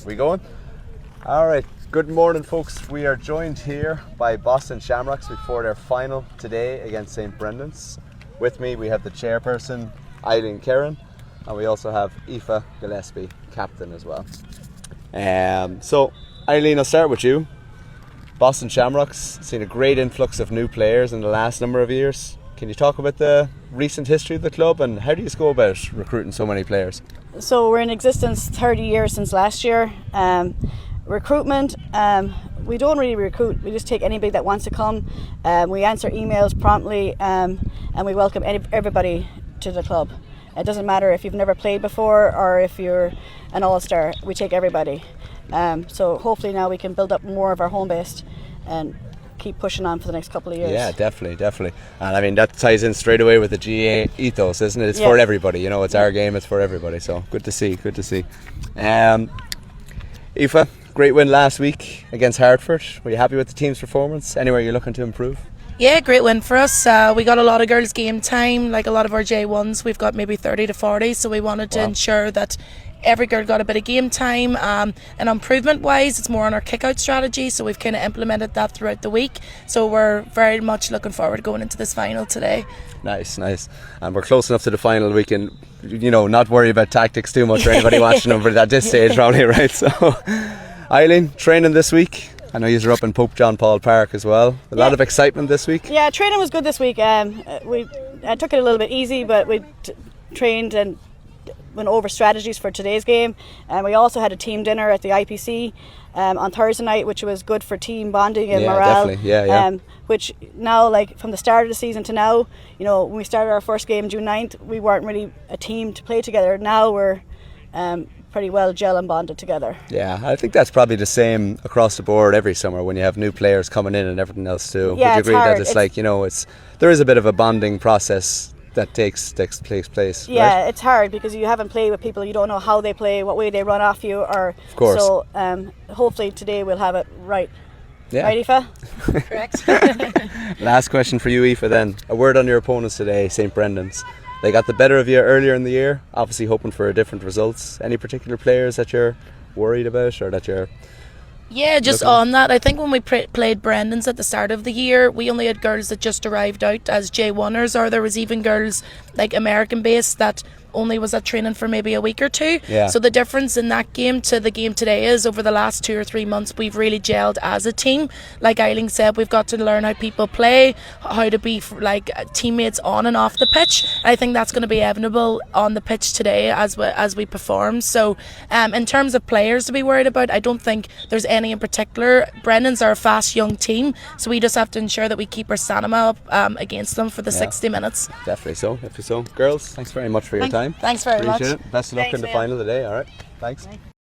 We going? Alright, good morning folks. We are joined here by Boston Shamrocks before their final today against St. Brendan's. With me we have the chairperson, Eileen Kerin, and we also have Aoife Gillespie, captain as well. So Eileen, I'll start with you. Boston Shamrocks seen a great influx of new players in the last number of years. Can you talk about the recent history of the club and how do you go about recruiting so many players? So we're in existence 30 years since last year. Recruitment, we don't really recruit, we just take anybody that wants to come. We answer emails promptly and we welcome everybody to the club. It doesn't matter if you've never played before or if you're an all-star, we take everybody. So hopefully now we can build up more of our home base and keep pushing on for the next couple of years. Yeah, definitely. And I mean, that ties in straight away with the GA ethos, isn't it? It's for everybody, you know, it's our game, it's for everybody. So good to see. Aoife, great win last week against Hartford. Were you happy with the team's performance? Anywhere you're looking to improve? Yeah, great win for us. We got a lot of girls' game time, like a lot of our J1s. We've got maybe 30 to 40, so we wanted to ensure that every girl got a bit of game time. And improvement wise, it's more on our kick out strategy, so we've kind of implemented that throughout the week. So we're very much looking forward to going into this final today. Nice. And we're close enough to the final we can, you know, not worry about tactics too much or anybody watching them, but at this stage probably, right? So Eileen, training this week. I know you're up in Pope John Paul Park as well. A lot of excitement this week. Yeah, training was good this week. I took it a little bit easy, but we trained and went over strategies for today's game. And we also had a team dinner at the IPC on Thursday night, which was good for team bonding and morale. Definitely. Which now, like from the start of the season to now, you know, when we started our first game June 9th, we weren't really a team to play together. Now we're pretty well gel and bonded together. Yeah, I think that's probably the same across the board every summer when you have new players coming in and everything else too. Yeah, would you agree hard. that it's like, you know, there is a bit of a bonding process that takes place? Yeah, right? It's hard because you haven't played with people, you don't know how they play, what way they run off you, or of course. So hopefully today we'll have it right. Yeah. Right, Aoife? Correct. Last question for you, Aoife, then. A word on your opponents today, St. Brendan's. They got the better of you earlier in the year, obviously hoping for different results. Any particular players that you're worried about or that you're... Yeah, just on that, I think when we played Brendan's at the start of the year, we only had girls that just arrived out as J1ers, or there was even girls like American based that only was at training for maybe a week or two. Yeah. So the difference in that game to the game today is over the last 2 or 3 months we've really gelled as a team. Like Eileen said, we've got to learn how people play, how to be like teammates on and off the pitch. And I think that's going to be evident on the pitch today as we perform. So in terms of players to be worried about, I don't think there's any in particular. Brendan's are a fast young team, so we just have to ensure that we keep our stamina up against them for the 60 minutes. Definitely so. Girls, thanks very much for your time. Thanks very much. Appreciate it. Best of luck in the final today. All right. Thanks.